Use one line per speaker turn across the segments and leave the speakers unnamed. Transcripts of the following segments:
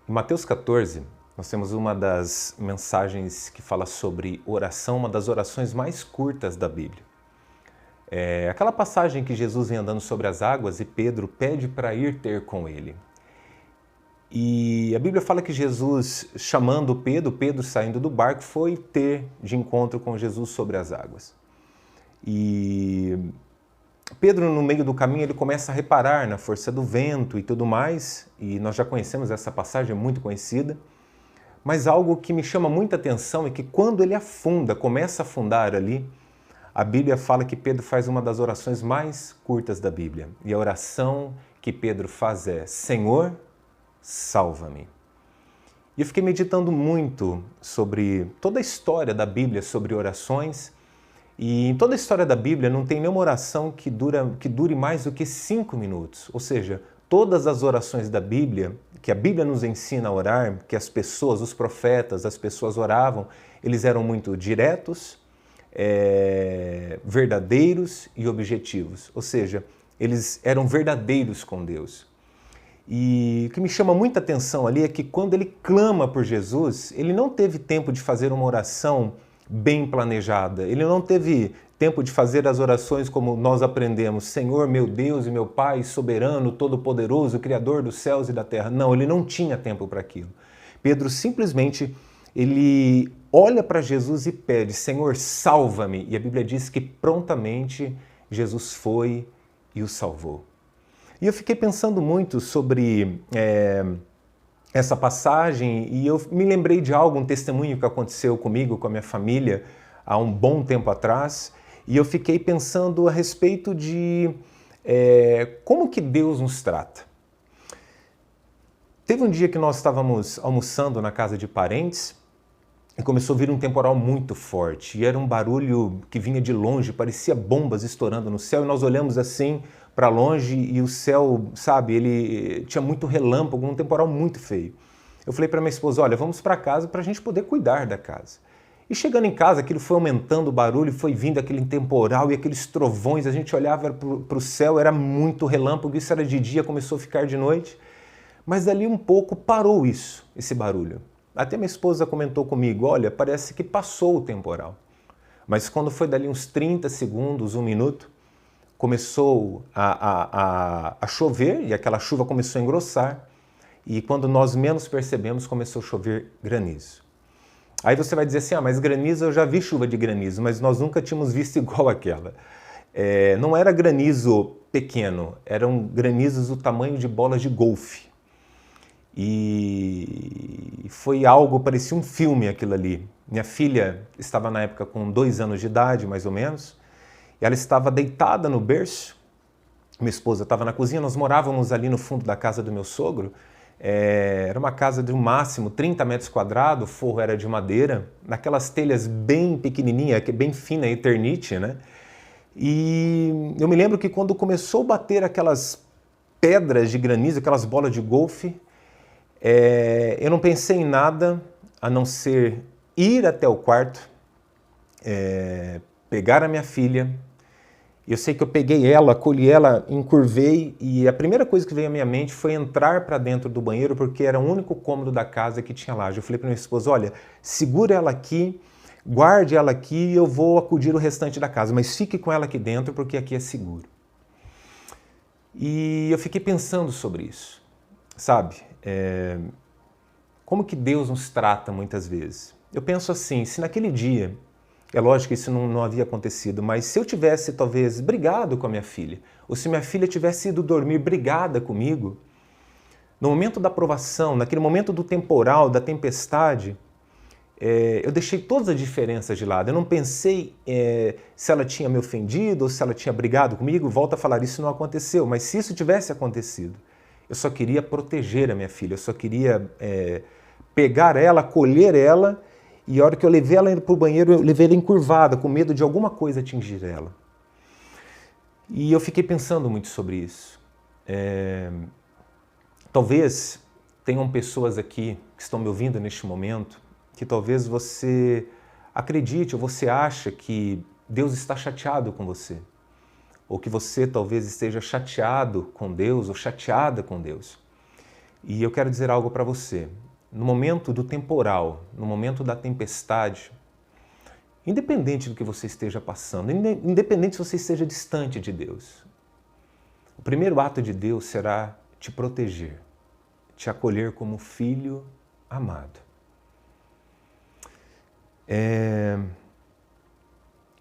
Em Mateus 14, nós temos uma das mensagens que fala sobre oração, uma das orações mais curtas da Bíblia. É aquela passagem que Jesus vem andando sobre as águas e Pedro pede para ir ter com ele. E a Bíblia fala que Jesus, chamando Pedro saindo do barco, foi ter de encontro com Jesus sobre as águas. E Pedro, no meio do caminho, ele começa a reparar na força do vento e tudo mais, e nós já conhecemos essa passagem, é muito conhecida, mas algo que me chama muita atenção é que quando ele afunda, começa a afundar ali, a Bíblia fala que Pedro faz uma das orações mais curtas da Bíblia, e a oração que Pedro faz é: Senhor, salva-me. E eu fiquei meditando muito sobre toda a história da Bíblia sobre orações. E em toda a história da Bíblia não tem nenhuma oração que dure mais do que 5 minutos. Ou seja, todas as orações da Bíblia, que a Bíblia nos ensina a orar, que as pessoas, os profetas, as pessoas oravam, eles eram muito diretos, verdadeiros e objetivos. Ou seja, eles eram verdadeiros com Deus. E o que me chama muita atenção ali é que quando ele clama por Jesus, ele não teve tempo de fazer uma oração bem planejada. Ele não teve tempo de fazer as orações como nós aprendemos: Senhor, meu Deus e meu Pai, soberano, todo-poderoso, Criador dos céus e da terra. Não, ele não tinha tempo para aquilo. Pedro simplesmente, ele olha para Jesus e pede: Senhor, salva-me. E a Bíblia diz que prontamente Jesus foi e o salvou. E eu fiquei pensando muito sobre essa passagem e eu me lembrei de algo, um testemunho que aconteceu comigo, com a minha família, há um bom tempo atrás, e eu fiquei pensando a respeito de como que Deus nos trata. Teve um dia que nós estávamos almoçando na casa de parentes e começou a vir um temporal muito forte, e era um barulho que vinha de longe, parecia bombas estourando no céu, e nós olhamos assim para longe e o céu, sabe, ele tinha muito relâmpago, um temporal muito feio. Eu falei para minha esposa: olha, vamos para casa para a gente poder cuidar da casa. E chegando em casa, aquilo foi aumentando o barulho, foi vindo aquele temporal e aqueles trovões, a gente olhava para o céu, era muito relâmpago, isso era de dia, começou a ficar de noite, mas dali um pouco parou esse barulho. Até minha esposa comentou comigo: olha, parece que passou o temporal. Mas quando foi dali uns 30 segundos, 1 minuto, começou a chover e aquela chuva começou a engrossar, e quando nós menos percebemos, começou a chover granizo. Aí você vai dizer assim: mas granizo, eu já vi chuva de granizo, mas nós nunca tínhamos visto igual aquela. Não era granizo pequeno, eram granizos do tamanho de bolas de golfe. E foi algo, parecia um filme aquilo ali. Minha filha estava na época com 2 anos de idade, mais ou menos. Ela estava deitada no berço, minha esposa estava na cozinha, nós morávamos ali no fundo da casa do meu sogro, era uma casa de no máximo 30 metros quadrados, o forro era de madeira, naquelas telhas bem pequenininha, bem fina, Eternite, né? E eu me lembro que quando começou a bater aquelas pedras de granizo, aquelas bolas de golfe, eu não pensei em nada a não ser ir até o quarto, pegar a minha filha. Eu sei que eu peguei ela, acolhi ela, encurvei, e a primeira coisa que veio à minha mente foi entrar para dentro do banheiro, porque era o único cômodo da casa que tinha laje. Eu falei para minha esposa: olha, segura ela aqui, guarde ela aqui e eu vou acudir o restante da casa, mas fique com ela aqui dentro porque aqui é seguro. E eu fiquei pensando sobre isso, sabe? Como que Deus nos trata muitas vezes. Eu penso assim: se naquele dia, é lógico que isso não havia acontecido, mas se eu tivesse talvez brigado com a minha filha, ou se minha filha tivesse ido dormir brigada comigo, no momento da provação, naquele momento do temporal, da tempestade, eu deixei todas as diferenças de lado. Eu não pensei se ela tinha me ofendido ou se ela tinha brigado comigo. Volto a falar, isso não aconteceu, mas se isso tivesse acontecido, eu só queria proteger a minha filha, eu só queria pegar ela, acolher ela. E a hora que eu levei ela para o banheiro, eu levei ela encurvada, com medo de alguma coisa atingir ela. E eu fiquei pensando muito sobre isso. Talvez tenham pessoas aqui que estão me ouvindo neste momento, que talvez você acredite ou você acha que Deus está chateado com você. Ou que você talvez esteja chateado com Deus ou chateada com Deus. E eu quero dizer algo para você. No momento do temporal, no momento da tempestade, independente do que você esteja passando, independente se você esteja distante de Deus, o primeiro ato de Deus será te proteger, te acolher como filho amado.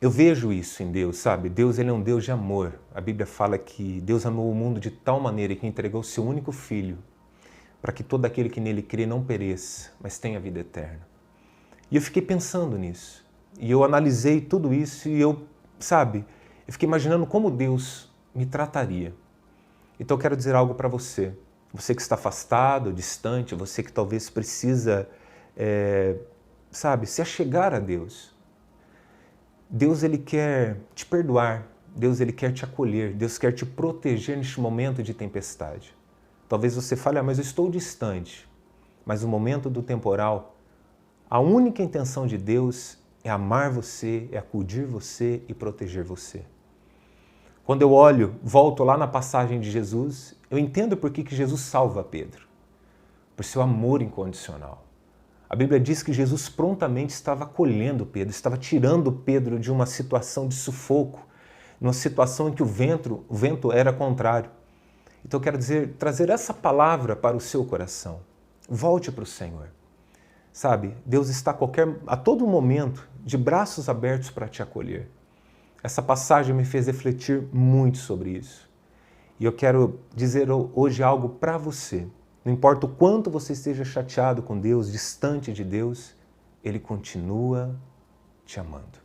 Eu vejo isso em Deus, sabe? Deus, ele é um Deus de amor. A Bíblia fala que Deus amou o mundo de tal maneira que entregou o seu único filho para que todo aquele que nele crê não pereça, mas tenha vida eterna. E eu fiquei pensando nisso. E eu analisei tudo isso e eu fiquei imaginando como Deus me trataria. Então eu quero dizer algo para você. Você que está afastado, distante, você que talvez precisa, se achegar a Deus. Deus, ele quer te perdoar. Deus, ele quer te acolher. Deus quer te proteger neste momento de tempestade. Talvez você fale, mas eu estou distante. Mas no momento do temporal, a única intenção de Deus é amar você, é acudir você e proteger você. Quando eu volto lá na passagem de Jesus, eu entendo por que Jesus salva Pedro. Por seu amor incondicional. A Bíblia diz que Jesus prontamente estava acolhendo Pedro, estava tirando Pedro de uma situação de sufoco, numa situação em que o vento era contrário. Então eu quero trazer essa palavra para o seu coração. Volte para o Senhor. Deus está a todo momento de braços abertos para te acolher. Essa passagem me fez refletir muito sobre isso. E eu quero dizer hoje algo para você. Não importa o quanto você esteja chateado com Deus, distante de Deus, Ele continua te amando.